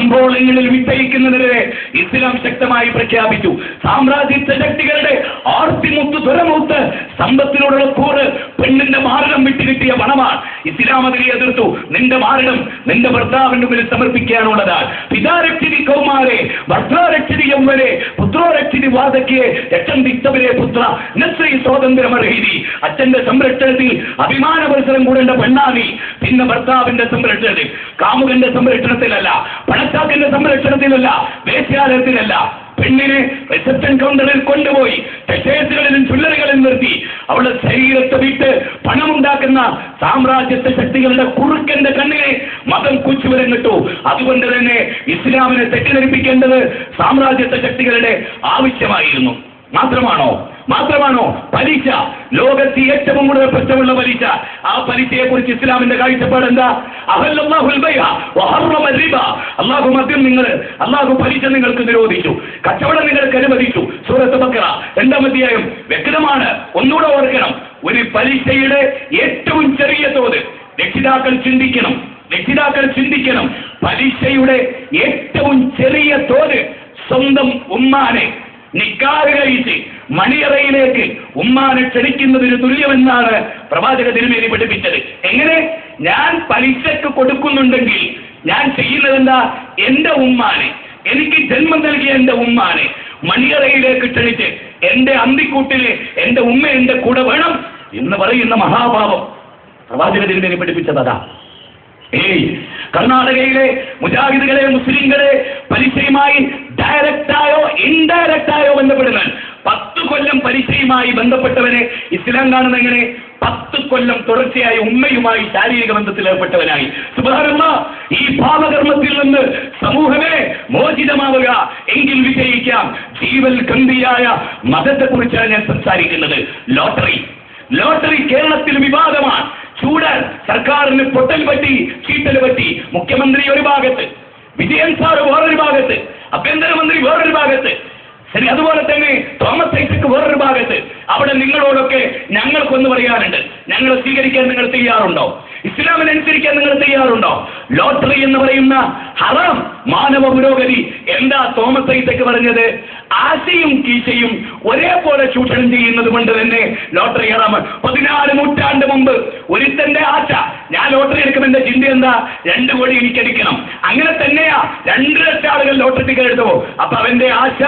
കമ്പോളങ്ങളിൽ വിറ്റയിക്കുന്നതിനെതിരെ ഇസ്ലാം ശക്തമായി പ്രഖ്യാപിച്ചു. സാമ്രാജ്യത്വ ശക്തികളുടെ ആർത്തിമുത്ത് തുരമൂത്ത് സമ്പത്തിനോടുള്ള കൂറ് പെണ്ണിന്റെ മാരണം വിട്ട് കിട്ടിയ പണമാണ്. ഇസ്ലാം അതിനെ എതിർത്തു. നിന്റെ മാരണം നിന്റെ ഭർത്താവിന്റെ മുന്നിൽ സമർപ്പിക്കാനുള്ളതാണ്. പിതാരക്ഷരി കൗമാരെ ഭർത്താരക്ഷരി യൗവനെ പുത്രോരക്ഷരി വാദക്കിയെ രക്ഷം ദിക്തവരെ പുത്ര നശ്രീ സ്വാതന്ത്ര്യമർഹീതി. അച്ഛന്റെ സംരക്ഷണത്തിൽ അഭിമാന പരിസരം കൂടേണ്ട പെണ്ണാനി. പിന്നെ ഭർത്താവിന്റെ സംരക്ഷണത്തിൽ, കാമുകന്റെ സംരക്ഷണത്തിലല്ല, പണച്ചാക്കിന്റെ സംരക്ഷണത്തിലല്ല, വേശ്യാലയത്തിലല്ല. പെണ്ണിനെ റിസപ്ഷൻ കൗണ്ടറിൽ കൊണ്ടുപോയി ടെക്സ്റ്റൈൽസുകളിലും ജ്വല്ലറികളിൽ നിർത്തി അവളുടെ ശരീരത്തെ വിട്ട് പണമുണ്ടാക്കുന്ന സാമ്രാജ്യത്വ ശക്തികളുടെ കുറുക്കന്റെ കണ്ണിനെ മതം കുച്ചുവരം കിട്ടു. അതുകൊണ്ട് തന്നെ ഇസ്ലാമിനെ തെറ്റിദ്ധരിപ്പിക്കേണ്ടത് സാമ്രാജ്യത്വ ശക്തികളുടെ ആവശ്യമായിരുന്നു. മാത്രമാണോ പലിശ? ലോകത്ത് ഏറ്റവും കൂടുതൽ പ്രശ്നമുള്ള പലിശ. ആ പലിശയെ കുറിച്ച് ഇസ്ലാമിന്റെ കാഴ്ചപ്പാട് എന്താ? അള്ളാഹു പലിശ നിങ്ങൾക്ക് നിരോധിച്ചു, കച്ചവടം നിങ്ങൾക്ക് അനുവദിച്ചു. സൂറത്ത് ബഖറ 2-ാം അധ്യായം വ്യക്തമാണ്. ഒന്നുകൂടെ ഓർക്കണം, ഒരു പലിശയുടെ ഏറ്റവും ചെറിയ തോത് രക്ഷിതാക്കൾ ചിന്തിക്കണം. പലിശയുടെ ഏറ്റവും ചെറിയ തോത് സ്വന്തം ഉമ്മാനെ നിക്കാഹ് കഴിച്ച് മണിയറയിലേക്ക് ഉമ്മാനെ ക്ഷണിക്കുന്നതിന് തുല്യമെന്നാണ് പ്രവാചക തിരുമേനി പഠിപ്പിച്ചത്. എങ്ങനെ? ഞാൻ പലിശക്ക് കൊടുക്കുന്നുണ്ടെങ്കിൽ ഞാൻ ചെയ്യുന്നതെന്താ? എന്റെ ഉമ്മാനെ, എനിക്ക് ജന്മം നൽകിയ എന്റെ ഉമ്മാനെ മണിയറയിലേക്ക് ക്ഷണിച്ച് എന്റെ അന്തിക്കൂട്ടിലെ എന്റെ ഉമ്മ എന്റെ കൂടെ വേണം എന്ന് പറയുന്ന മഹാഭാവം പ്രവാചക തിരുമേനി പഠിപ്പിച്ചതാ. കർണാടകയിലെ മുജാഹിദുകളെ, മുസ്ലിങ്ങളെ പലിശയുമായി ഡയറക്റ്റായോ ഇൻഡയറക്റ്റായോ ബന്ധപ്പെടുന്ന 10 കൊല്ലം പലിശയുമായി ബന്ധപ്പെട്ടവനെ ഇസ്ലാം കാണുന്ന എങ്ങനെ? 10 കൊല്ലം തുടർച്ചയായി ഉമ്മയുമായി ശാരീരിക ബന്ധത്തിൽ ഏർപ്പെട്ടവനായി. സുബ്ഹാനല്ലാഹ്, ഈ പാപകർമ്മത്തിൽ നിന്ന് സമൂഹമേ മോചിതമാവുക എങ്കിൽ വിജയിക്കാം. ജീവൽ ഗംഭീരായ മതത്തെക്കുറിച്ചാണ് ഞാൻ സംസാരിക്കുന്നത്. ലോട്ടറി കേരളത്തിൽ വിവാദമാണ്. ചൂടൻ സർക്കാരിന് പൊട്ടൽ പറ്റി, ചീട്ടൽ പറ്റി. മുഖ്യമന്ത്രി ഒരു ഭാഗത്ത്, വിജയൻ സാർ വേറൊരു ഭാഗത്ത്, ആഭ്യന്തരമന്ത്രി വേറൊരു ഭാഗത്ത്, ശരി, അതുപോലെ തന്നെ തോമസ് ഐസക് വേറൊരു ഭാഗത്ത്. അവിടെ നിങ്ങളോടൊക്കെ ഞങ്ങൾക്കൊന്ന് പറയാനുണ്ട്. ഞങ്ങളെ സ്വീകരിക്കാൻ നിങ്ങൾ തയ്യാറുണ്ടോ? ഇസ്ലാമിനനുസരിക്കാൻ നിങ്ങൾ തയ്യാറുണ്ടോ? ലോട്ടറി എന്ന് പറയുന്ന ഹറാം മാനവ പുരോഗതി എന്താ തോമസ് ഐസക് പറഞ്ഞത്? ആശയും കീശയും ഒരേപോലെ ചൂഷണം ചെയ്യുന്നത് കൊണ്ട് തന്നെ ലോട്ടറി ഹറാം. 14 നൂറ്റാണ്ട് മുമ്പ് ഒരുത്തന്റെ ആശ, ഞാൻ ലോട്ടറി എടുക്കുമെന്റെ ചിന്ത എന്താ? 2 കോടി എനിക്കടിക്കണം. അങ്ങനെ തന്നെയാ 2 ലക്ഷം ആളുകൾ ലോട്ടറി ടിക്കറ്റ് എടുത്തു. അപ്പൊ അവന്റെ ആശ,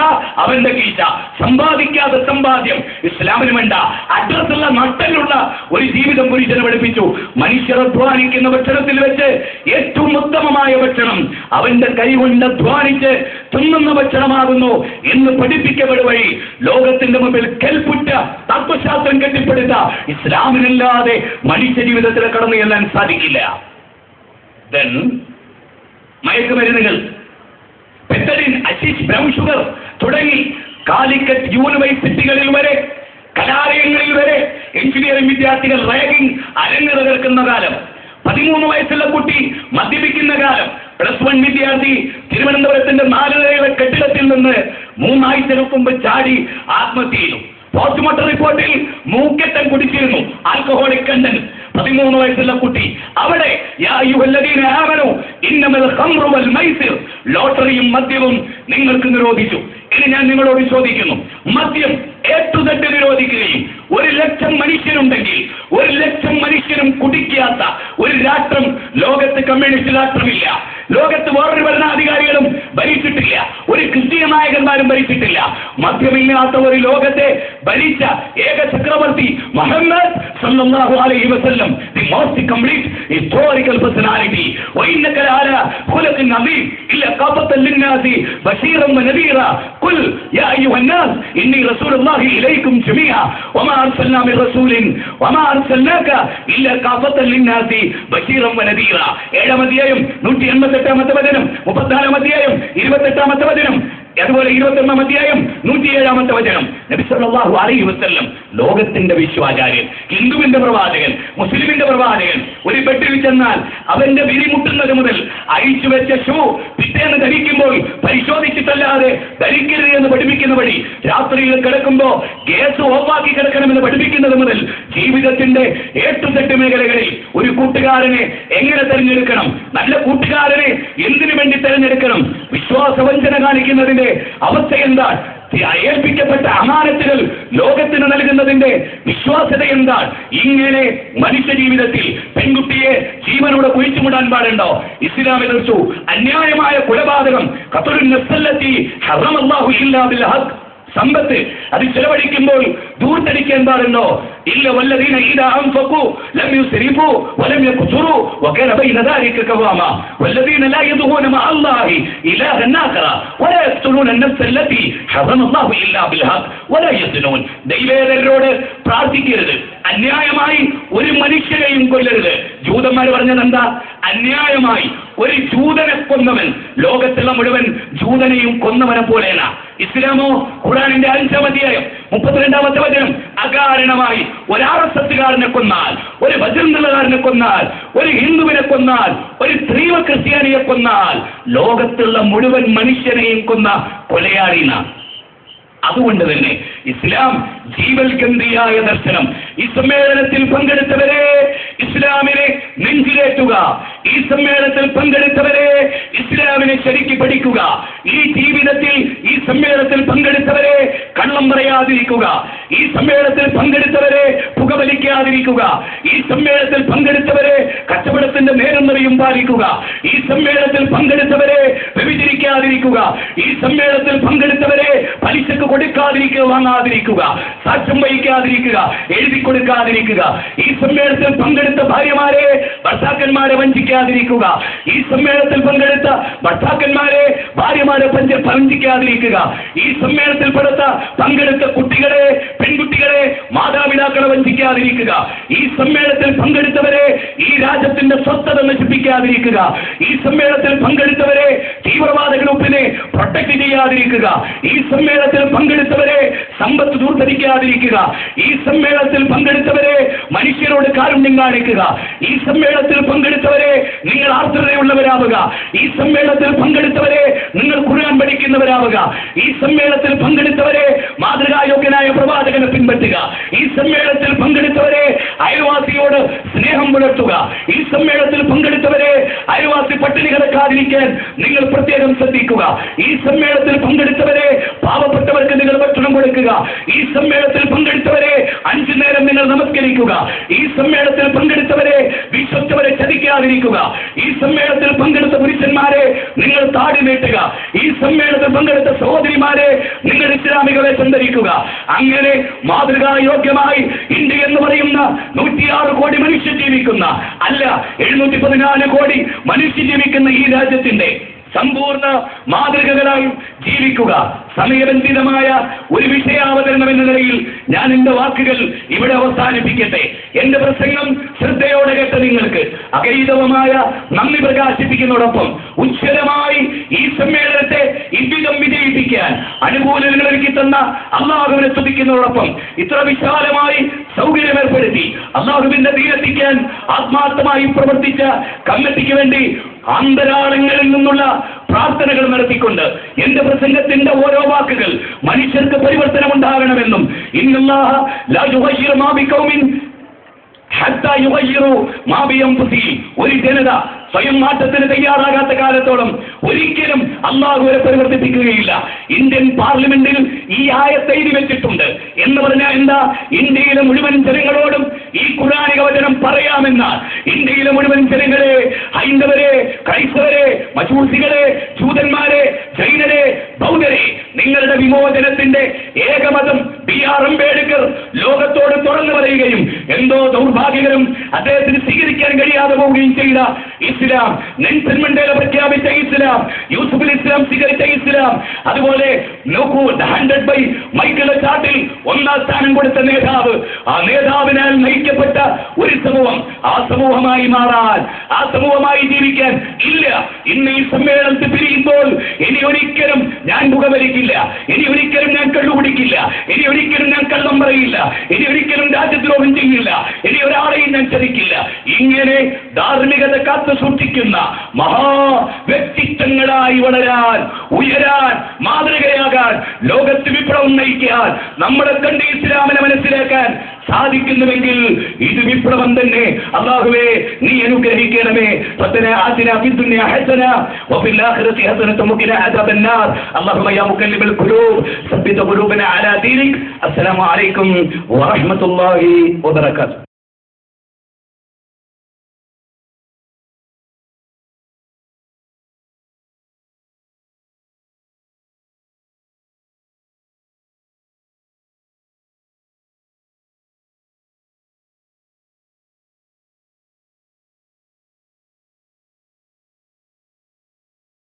അവന്റെ കീശ. സമ്പാദിക്കാതെ സമ്പാദ്യം ഇസ്ലാമിന് വേണ്ട. അഡ്രസ്സുള്ള നട്ടലുള്ള ഒരു ജീവിതം പുരുഷനെ പഠിപ്പിച്ചു. മനുഷ്യർ അധ്വാനിക്കുന്ന ഭക്ഷണത്തിൽ വെച്ച് ഏറ്റവും ഉത്തമമായ ഭക്ഷണം അവന്റെ കൈകൊണ്ട് അധ്വാനിച്ച് തിന്നുന്ന ഭക്ഷണമാകുന്നു എന്ന് പഠിപ്പിക്കപ്പെടുക വഴി ലോകത്തിന്റെ മുമ്പിൽ കെൽപ്പുറ്റ തത്വശാസ്ത്രം കെട്ടിപ്പടുത്ത ഇസ്ലാമിനല്ലാതെ മനുഷ്യ ജീവിതത്തിൽ കടന്നു ചെല്ലാൻ സാധിക്കില്ല. മയക്കുമരുന്നുകൾ, പെത്തഡിൻ, അശിഷ്, ബ്രൗൺ ഷുഗർ തുടങ്ങി കാലിക്കറ്റ് യൂണിവേഴ്സിറ്റികളിൽ വരെ, കലാലയങ്ങളിൽ വരെ എഞ്ചിനീയറിംഗ് വിദ്യാർത്ഥികൾ റാഗിംഗ് അരങ്ങ് തകർക്കുന്ന കാലം. 13 വയസ്സുള്ള കുട്ടി മദ്യപിക്കുന്ന കാലം. +1 വിദ്യാർത്ഥി തിരുവനന്തപുരത്തിന്റെ 4 നിലയുള്ള കെട്ടിടത്തിൽ നിന്ന് 3 ആഴ്ചകൾക്ക് മുമ്പ് ചാടി ആത്മഹത്യ ചെയ്തു. പോസ്റ്റ്മോർട്ടം റിപ്പോർട്ടിൽ മൂക്കറ്റം കുടിച്ചിരുന്നു, ആൽക്കഹോളിക് കണ്ടന്റ്. 13 വയസ്സുള്ള കുട്ടി. അവിടെ ലോട്ടറിയും മദ്യവും നിങ്ങൾക്ക് നിരോധിച്ചു. ഇനി ഞാൻ നിങ്ങളോട് ചോദിക്കുന്നു, മദ്യം A to Z നിരോധിക്കുകയും 1 ലക്ഷം മനുഷ്യരുണ്ടെങ്കിൽ 1 ലക്ഷം മനുഷ്യരും കുടിക്കാത്ത ഒരു രാഷ്ട്രം ലോകത്ത് കമ്മ്യൂണിസ്റ്റ് രാഷ്ട്രമില്ല. ലോകത്ത് വേറൊരു ഭരണാധികാരികളും ഭരിച്ചിട്ടില്ല, ഒരു ക്രിസ്തീയ നായകന്മാരും ഭരിച്ചിട്ടില്ല. മദ്യമില്ലാത്ത ഒരു ലോകത്തെ ഭരിച്ച ഏക ചക്രവർത്തി മുഹമ്മദ് സല്ലല്ലാഹു അലൈഹി വസല്ലം, the most complete historical personality. വഇന്നക ലഅലാ ഖുലുഖിൻ അദീം ഇല്ല ഖാഫത്തൻ ലിന്നാസി ബശീറൻ വനദീറാ ഖുൽ യാ അയ്യുഹന്നാസ് ഇന്നി റസൂലുള്ളാഹി ഇലൈക്കും ജമീഅ വമാ അർസൽനാ മിർ റസൂലിൻ വമാ അർസൽനാക ഇല്ല ഖാഫത്തൻ ലിന്നാസി ബശീറൻ വനദീറാ. 7-ാം അധ്യായം 188-ാമത്തെ വചനം, 34-ാം അധ്യായം 28-ാമത്തെ വചനം, അതുപോലെ 21-ാം അധ്യായം 107-ാമത്തെ വചനം. നബി സല്ലല്ലാഹു അലൈഹി വസല്ലം ലോകത്തിന്റെ വിശ്വാചാര്യൻ, ഹിന്ദുവിന്റെ പ്രവാചകൻ, മുസ്ലിമിന്റെ പ്രവാചകൻ. ഒരു ബെഡിൽ ചെന്നാൽ അവന്റെ വിരിമുട്ടുന്നത് മുതൽ അഴിച്ചു വെച്ച ഷൂ പിറ്റേന്ന് ധരിക്കുമ്പോൾ പരിശോധിച്ചിട്ടല്ലാതെ ധരിക്കരുത് എന്ന് പഠിപ്പിക്കുന്ന വഴി, രാത്രിയിൽ കിടക്കുമ്പോ ഗ്യാസ് ഓഫാക്കി കിടക്കണമെന്ന് പഠിപ്പിക്കുന്നത് മുതൽ ജീവിതത്തിന്റെ A to Z മേഖലകളിൽ ഒരു കൂട്ടുകാരനെ എങ്ങനെ തെരഞ്ഞെടുക്കണം, നല്ല കൂട്ടുകാരനെ എന്തിനു വേണ്ടി തെരഞ്ഞെടുക്കണം. വിശ്വാസവഞ്ചന കാണിക്കുന്നതിന്റെ അവസ്ഥ എന്താണ്? ഏൽപ്പിക്കപ്പെട്ട അമാനത്തുകൾ ലോകത്തിന് നൽകുന്നതിന്റെ വിശ്വാസ്യത എന്താണ്? ഇങ്ങനെ മനുഷ്യ ജീവിതത്തിൽ പെൺകുട്ടിയെ ജീവനോടെ കുഴിച്ചുമുടാൻ പാടുണ്ടോ? ഇസ്ലാം എതിർത്തു. അന്യായമായ കൊലപാതകം ഖത്ലുൻ നഫ്സല്ലത്തി ഹറമല്ലാഹു ഇല്ലാ ബിൽ ഹഖ്. സമ്പത്ത് അത് ചെലവഴിക്കുമ്പോൾ ദൂർത്തടിക്കാൻ പാടുണ്ടോ? ഇല്ല. വല്ലദീന ഇദാ അൻഫഖു ലം യുസ്രിഫു വലം യഖ്തുറു വകാന ബൈന ദാലിക ഖവാമ വല്ലദീന ലാ യദഊന മഅ അല്ലാഹി ഇലാഹൻ ആഖറ വലാ യഖ്തുലൂന അൻ-നഫ്സ അല്ലതി ഹറമല്ലാഹു ഇല്ലാ ബിൽ ഹഖ് വലാ യസ്നൂൻ. ദൈവേതരോട് പ്രാർത്ഥിക്കരുത്, അന്യായമായി ഒരു മനുഷ്യനെയും കൊല്ലരുത്. ജൂതന്മാർ പറഞ്ഞത് എന്താ? അന്യായമായി ഒരു ജൂതനെ കൊന്നവൻ ലോകത്തുള്ള മുഴുവൻ ജൂതനെയും കൊന്നവനെ പോലെയാണ്. ഇസ്ലാമോ ഖുർആനിന്റെ 5-ാം അധ്യായം 32-ാമത്തെ വചനം, അകാരണമായി ഒരു RSSകാരനെ കൊന്നാൽ, ഒരു ഭജനകാരനെ കൊന്നാൽ, ഒരു ഹിന്ദുവിനെ കൊന്നാൽ, ഒരു സ്ത്രീവ ക്രിസ്ത്യാനിയെ കൊന്നാൽ ലോകത്തുള്ള മുഴുവൻ മനുഷ്യനെയും കൊന്ന കൊലയാളിനാണ്. അതുകൊണ്ട് തന്നെ ഇസ്ലാം ജീവൽകന്ധിയായ ദർശനം. ഈ സമ്മേളനത്തിൽ പങ്കെടുത്തവരെ ഇസ്ലാമിനെ നെഞ്ചിലേറ്റുക. ഈ സമ്മേളനത്തിൽ പങ്കെടുത്തവരെ ഇസ്ലാമിനെ ശരിക്ക് പഠിക്കുക. ഈ ജീവിതത്തിൽ ഈ സമ്മേളനത്തിൽ പങ്കെടുത്തവരെ കള്ളം പറയാതിരിക്കുക. ഈ സമ്മേളനത്തിൽ പങ്കെടുത്തവരെ പുകവലിക്കാതിരിക്കുക. ഈ സമ്മേളനത്തിൽ പങ്കെടുത്തവരെ കച്ചവടത്തിന്റെ നേരം നിറയും പാലിക്കുക. ഈ സമ്മേളനത്തിൽ പങ്കെടുത്തവരെ വ്യഭിചരിക്കാതിരിക്കുക. ഈ സമ്മേളനത്തിൽ പങ്കെടുത്തവരെ പലിശക്ക് കൊടുക്കാതിരിക്കുക, വാങ്ങാതിരിക്കുക, സാക്ഷ്യം വഹിക്കാതിരിക്കുക, എഴുതി കൊടുക്കാതിരിക്കുക. ഈ സമ്മേളനത്തിൽ പങ്കെടുത്ത ഭാര്യമാരെ ഭർത്താക്കന്മാരെ വഞ്ചിക്കാതിരിക്കുക. ഈ സമ്മേളനത്തിൽ പങ്കെടുത്ത ഭർത്താക്കന്മാരെ ഭാര്യമാരെ വഞ്ചിക്കാതിരിക്കുക. ഈ സമ്മേളനത്തിൽ പങ്കെടുത്ത കുട്ടികളെ, പെൺകുട്ടികളെ, മാതാപിതാക്കളെ വഞ്ചിക്കാതിരിക്കുക. ഈ സമ്മേളനത്തിൽ പങ്കെടുത്തവരെ ഈ രാജ്യത്തിന്റെ സ്വസ്ഥത നശിപ്പിക്കാതിരിക്കുക. ഈ സമ്മേളനത്തിൽ പങ്കെടുത്തവരെ തീവ്രവാദ ഗ്രൂപ്പിനെ പ്രൊട്ടക്ട് ചെയ്യാതിരിക്കുക. ഈ സമ്മേളനത്തിൽ പങ്കെടുത്തവരെ സമ്പത്ത് ദൂർത്തടിക്കാതിരിക്കുക. ഈ സമ്മേളനത്തിൽ പങ്കെടുത്തവരെ മനുഷ്യരോട് കാരുണ്യം കാണിക്കുക. ഈ സമ്മേളനത്തിൽ പങ്കെടുത്തവരെ നിങ്ങൾ ആർദ്രതയുള്ളവരാവുക. ഈ സമ്മേളനത്തിൽ പങ്കെടുത്തവരെ നിങ്ങൾ ഖുർആൻ പഠിക്കുന്നവരാവുക. ഈ സമ്മേളനത്തിൽ പങ്കെടുത്തവരെ മാതൃകായോഗ്യനായ പ്രവാചകനെ പിൻപറ്റുക. ഈ സമ്മേളനത്തിൽ പങ്കെടുത്തവരെ അയൽവാസിയോട് സ്നേഹം പുലർത്തുക. ഈ സമ്മേളനത്തിൽ പങ്കെടുത്തവരെ അയൽവാസി പട്ടിണി കിടക്കാതിരിക്കാൻ നിങ്ങൾ പ്രത്യേകം ശ്രദ്ധിക്കുക. ഈ സമ്മേളനത്തിൽ പങ്കെടുത്തവരെ പാവപ്പെട്ടവർക്ക് നിങ്ങൾ ഭക്ഷണം കൊടുക്കുക. ഈ സമ്മേളനത്തിൽ പങ്കെടുത്തവരെ 5 നേരം നിങ്ങൾ നമസ്കരിക്കുക. ഈ സമ്മേളനത്തിൽ പങ്കെടുത്തവരെ വിശ്വസ്തവരെ ചതിക്കാതിരിക്കുക. ഈ സമ്മേളനത്തിൽ പങ്കെടുത്ത പുരുഷന്മാരെ നിങ്ങൾ താടി നീട്ടുക. ഈ സമ്മേളനത്തിൽ പങ്കെടുത്ത സഹോദരിമാരെ നിങ്ങൾ ഇസ്ലാമിക വേഷം ധരിക്കുക. അങ്ങനെ മാതൃകായോഗ്യമായി ഇന്ത്യ എന്ന് പറയുന്ന 106 കോടി മനുഷ്യർ ജീവിക്കുന്ന, അല്ല 714 കോടി മനുഷ്യർ ജീവിക്കുന്ന ഈ രാജ്യത്തിന്റെ സമ്പൂർണ്ണ മാതൃകകളായി ജീവിക്കുക. സമയബന്ധിതമായ ഒരു വിഷയാവതരണം എന്ന നിലയിൽ ഞാൻ എന്റെ വാക്കുകൾ ഇവിടെ അവസാനിപ്പിക്കട്ടെ. എന്റെ പ്രസംഗം ശ്രദ്ധയോടെ കേട്ട നിങ്ങൾക്ക് അഗൈതവമായ നന്ദി പ്രകാശിപ്പിക്കുന്നതോടൊപ്പം ഉജ്ജ്വലമായി ഈ സമ്മേളനത്തെ ഇவ்விதം വിജയിപ്പിക്കാൻ അനുകൂലങ്ങൾ ഒരുക്കി തന്ന അള്ളാഹുവിനെ സ്തുതിക്കുന്നതോടൊപ്പം ഇത്ര വിശാലമായി സൗകര്യം ഏർപ്പെടുത്തി അള്ളാഹുവിന്റെ ദീനെത്തിക്കാൻ ആത്മാർത്ഥമായി പ്രവർത്തിച്ച കമ്മിറ്റിക്ക് വേണ്ടി അന്തരാളങ്ങളിൽ നിന്നുള്ള പ്രാർത്ഥനകൾ നടത്തിക്കൊണ്ട് എന്റെ പ്രസംഗത്തിന്റെ ഓരോ വാക്കുകൾ മനുഷ്യർക്ക് പരിവർത്തനം ഉണ്ടാകണമെന്നും ഇന്നല്ലാഹ ലാ യുഗയ്യിറു മാ ബിഖൗമിൻ ഹത്താ യുഗയ്യിറു മാ ബിഅൻഫുസിഹിം. ഒരു ജനത സ്വയം മാറ്റത്തിന് തയ്യാറാകാത്ത കാലത്തോളം ഒരിക്കലും അള്ളാഹുവിനെ പരിവർത്തിപ്പിക്കുകയില്ല. ഇന്ത്യൻ പാർലമെന്റിൽ ഈ ആയത്ത് എഴുതി വെച്ചിട്ടുണ്ട് എന്ന് പറഞ്ഞാൽ എന്താ? ഇന്ത്യയിലെ മുഴുവൻ ജനങ്ങളോടും ഈ ഖുർആനിക വചനം പറയാമെന്നാൽ ഇന്ത്യയിലെ മുഴുവൻ ജനങ്ങളെ, ഹൈന്ദവരെ, ക്രൈസ്തവരെ, മജൂസികളെ, ജൂതന്മാരെ, ജൈനരെ, ബൗദ്ധരെ, നിങ്ങളുടെ വിമോചനത്തിന്റെ ഏകമതം B.R. അംബേദ്കർ ലോകത്തോട് തുറന്നു പറയുകയും എന്തോ ദൗർഭാഗ്യകരം അദ്ദേഹത്തിന് സ്വീകരിക്കാൻ കഴിയാതെ പോവുകയും ചെയ്ത ഇസ്ലാം, നെൽസൺ മണ്ടേല പ്രഖ്യാപിച്ച ഇസ്ലാം, യൂസുഫുൽ ഇസ്ലാം സ്വീകരിച്ച ഇസ്ലാം, അതുപോലെ നോക്കൂ 100 by മൈക്കിൾ ചാട്ടിൽ 1ാം സ്ഥാനം കൊടുത്ത നേതാവ്, ആ നേതാവിനാൽ നയിക്കപ്പെട്ട ഒരു സമൂഹം, ആ സമൂഹമായി മാറാൻ, ആ സമൂഹമായി ജീവിക്കാൻ ഇല്ല. ഇന്ന് ഈ സമ്മേളനത്തിൽ പിരിയുമ്പോൾ ഇനി ഒരിക്കലും ഞാൻ പുകവലിക്കില്ല, ഇനി ഒരിക്കലും ഞാൻ കള്ളുകുടിക്കില്ല, ഇനി ഒരിക്കലും ഞാൻ കള്ളം പറയില്ല, ഇനി ഒരിക്കലും രാജ്യദ്രോഹം ചെയ്യില്ല, ഇനി ഒരാളെയും ഞാൻ ചതിക്കില്ല. ഇങ്ങനെ ധാർമ്മികത കാത്തു സൂക്ഷിക്കുന്ന മഹാ വ്യക്തിത്വങ്ങളായി വളരാൻ, ഉയരാൻ, മാതൃകയാകാൻ, ലോകത്ത് വിപ്ലവം നയിക്കാൻ, നമ്മളെ കണ്ട് ഇസ്ലാമിനെ മനസ്സിലാക്കാൻ സാധിക്കുന്നുവെങ്കിൽ ഇത് വിപ്ലവം തന്നെ. അല്ലാഹുവേ നീ അനുഗ്രഹിക്കണമേ. റബ്ബനാ ആതിനാ ഫിദ്ദുനിയാ ഹസന വഫിൽ ആഖിറതി ഹസനത വഖിനാ അദാബന്നാർ. അല്ലാഹുമ്മ യാ മുകല്ലിബൽ ഖുലൂബ് സബ്ബിത് ഖുലൂബനാ അലാ ദീനിക്. അസ്സലാമു അലൈക്കും വറഹ്മത്തുള്ളാഹി വബറകാതുഹു.